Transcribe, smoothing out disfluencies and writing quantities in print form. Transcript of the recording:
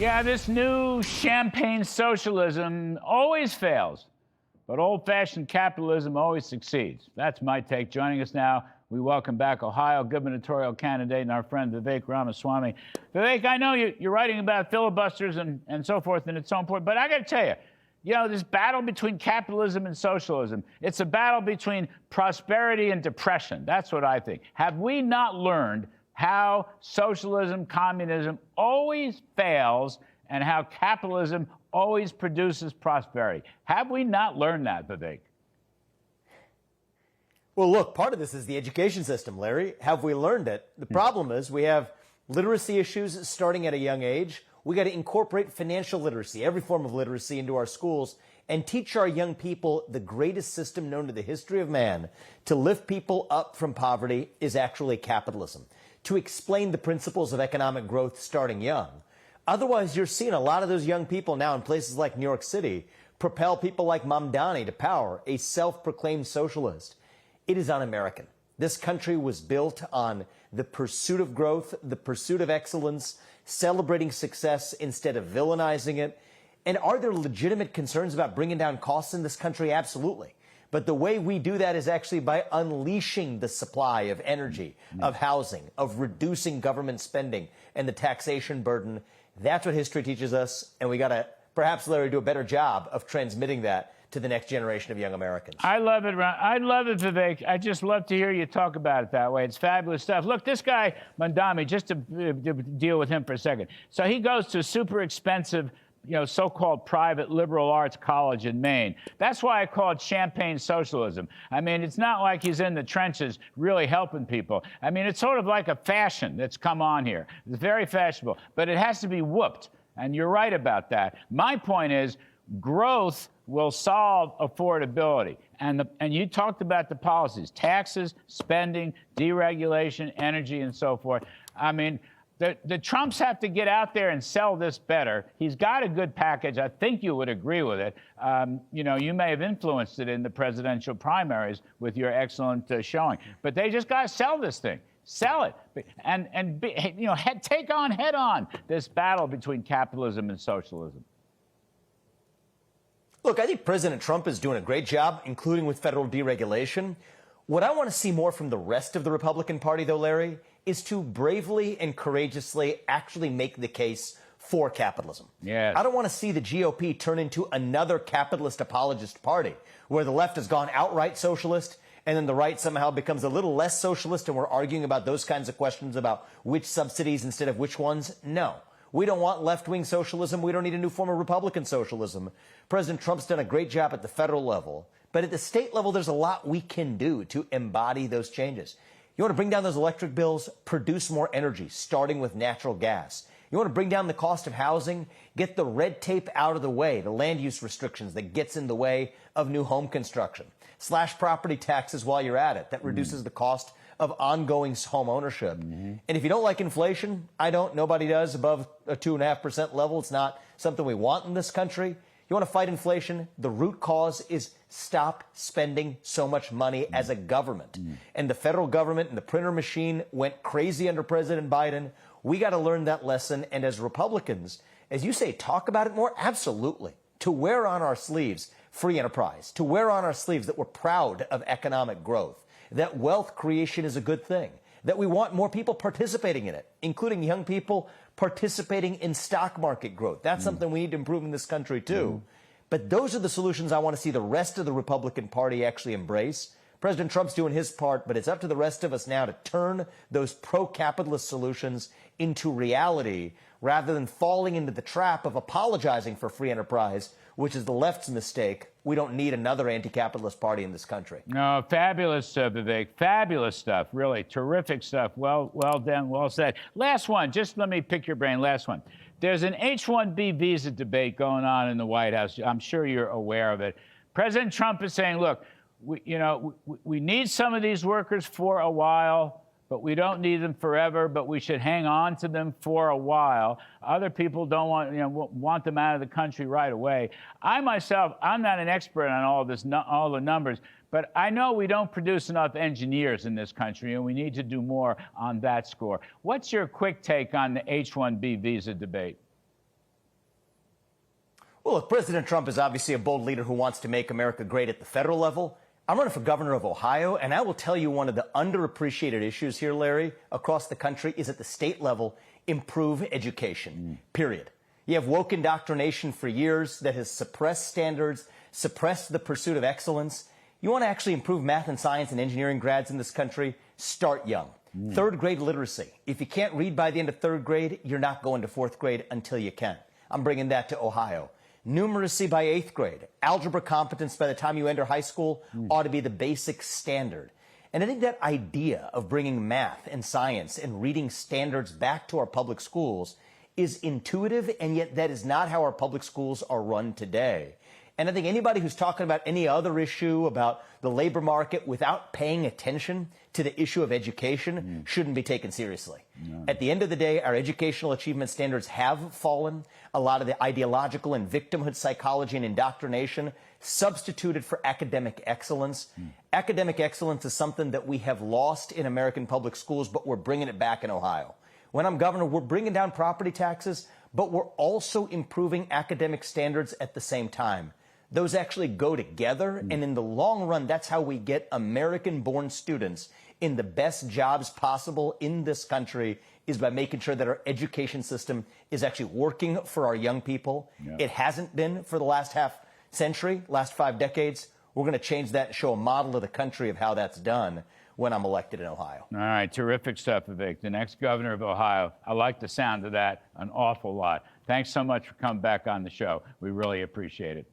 Yeah, this new champagne socialism always fails, but old-fashioned capitalism always succeeds. That's my take. Joining us now, we welcome back Ohio gubernatorial candidate and our friend Vivek Ramaswamy. Vivek, I know you're writing about filibusters and so forth, and it's so important, but I got to tell you, this battle between capitalism and socialism, it's a battle between prosperity and depression. That's what I think. Have we not learned how socialism, communism always fails and how capitalism always produces prosperity? Have we not learned that, Vivek? Well, look, part of this is the education system, Larry. Have we learned it? The problem is we have literacy issues starting at a young age. We got to incorporate financial literacy, every form of literacy, into our schools and teach our young people the greatest system known to the history of man to lift people up from poverty is actually capitalism, to explain the principles of economic growth starting young. Otherwise, you're seeing a lot of those young people now in places like New York City propel people like Mamdani to power, a self-proclaimed socialist. It is un-American. This country was built on the pursuit of growth, the pursuit of excellence, celebrating success instead of villainizing it. And are there legitimate concerns about bringing down costs in this country? Absolutely. But the way we do that is actually by unleashing the supply of energy, of housing, of reducing government spending and the taxation burden. That's what history teaches us, and we got to perhaps, Larry, do a better job of transmitting that to the next generation of young Americans. I love it, Ron. I love it, Vivek. I just love to hear you talk about it that way. It's fabulous stuff. Look, this guy, Mamdani, just to deal with him for a second. So he goes to a super expensive, so-called private liberal arts college in Maine. That's why I call it champagne socialism. I mean, it's not like he's in the trenches really helping people. I mean, it's sort of like a fashion that's come on here. It's very fashionable, but it has to be whooped. And you're right about that. My point is, growth will solve affordability. And you talked about the policies, taxes, spending, deregulation, energy, and so forth. I mean, the Trumps have to get out there and sell this better. He's got a good package. I think you would agree with it. You may have influenced it in the presidential primaries with your excellent showing. But they just got to sell this thing. Sell it. Take on head-on this battle between capitalism and socialism. Look, I think President Trump is doing a great job, including with federal deregulation. What I want to see more from the rest of the Republican Party, though, Larry, is to bravely and courageously actually make the case for capitalism. Yes. I don't want to see the GOP turn into another capitalist apologist party where the left has gone outright socialist and then the right somehow becomes a little less socialist and we're arguing about those kinds of questions about which subsidies instead of which ones. No. We don't want left-wing socialism. We don't need a new form of Republican socialism. President Trump's done a great job at the federal level. But at the state level, there's a lot we can do to embody those changes. You want to bring down those electric bills? Produce more energy, starting with natural gas. You want to bring down the cost of housing? Get the red tape out of the way, the land use restrictions that gets in the way of new home construction. Slash property taxes while you're at it. That reduces the cost of ongoing home ownership. And if you don't like inflation, I don't, nobody does, above a 2.5% level. It's not something we want in this country. You want to fight inflation? The root cause is stop spending so much money as a government. And the federal government and the printer machine went crazy under President Biden. We got to learn that lesson. And as Republicans, as you say, talk about it more. Absolutely. To wear on our sleeves free enterprise, to wear on our sleeves that we're proud of economic growth, that wealth creation is a good thing, that we want more people participating in it, including young people participating in stock market growth. That's something we need to improve in this country, too. But those are the solutions I want to see the rest of the Republican Party actually embrace. President Trump's doing his part, but it's up to the rest of us now to turn those pro-capitalist solutions into reality rather than falling into the trap of apologizing for free enterprise, which is the left's mistake. We don't need another anti-capitalist party in this country. No, fabulous stuff, Vivek. Fabulous stuff. Really terrific stuff. Well done. Well said. Last one. Just let me pick your brain. Last one. There's an H-1B visa debate going on in the White House. I'm sure you're aware of it. President Trump is saying, look, we need some of these workers for a while, but we don't need them forever, but we should hang on to them for a while. Other people don't want them out of the country right away. I myself, I'm not an expert on all this, all the numbers, but I know we don't produce enough engineers in this country, and we need to do more on that score. What's your quick take on the H-1B visa debate? Well, look, President Trump is obviously a bold leader who wants to make America great at the federal level. I'm running for governor of Ohio, and I will tell you one of the underappreciated issues here, Larry, across the country is at the state level, improve education, period. You have woke indoctrination for years that has suppressed standards, suppressed the pursuit of excellence. You want to actually improve math and science and engineering grads in this country? Start young. Third grade literacy. If you can't read by the end of third grade, you're not going to fourth grade until you can. I'm bringing that to Ohio. Numeracy by eighth grade. Algebra competence by the time you enter high school ought to be the basic standard. And I think that idea of bringing math and science and reading standards back to our public schools is intuitive, and yet that is not how our public schools are run today. And I think anybody who's talking about any other issue about the labor market without paying attention to the issue of education shouldn't be taken seriously. No. At the end of the day, our educational achievement standards have fallen. A lot of the ideological and victimhood psychology and indoctrination substituted for academic excellence. Academic excellence is something that we have lost in American public schools, but we're bringing it back in Ohio. When I'm governor, we're bringing down property taxes, but we're also improving academic standards at the same time. Those actually go together, and in the long run, that's how we get American-born students in the best jobs possible in this country, is by making sure that our education system is actually working for our young people. Yeah. It hasn't been for the last half century, last 5 decades. We're going to change that and show a model of the country of how that's done when I'm elected in Ohio. All right, terrific stuff, Vivek. The next governor of Ohio. I like the sound of that an awful lot. Thanks so much for coming back on the show. We really appreciate it.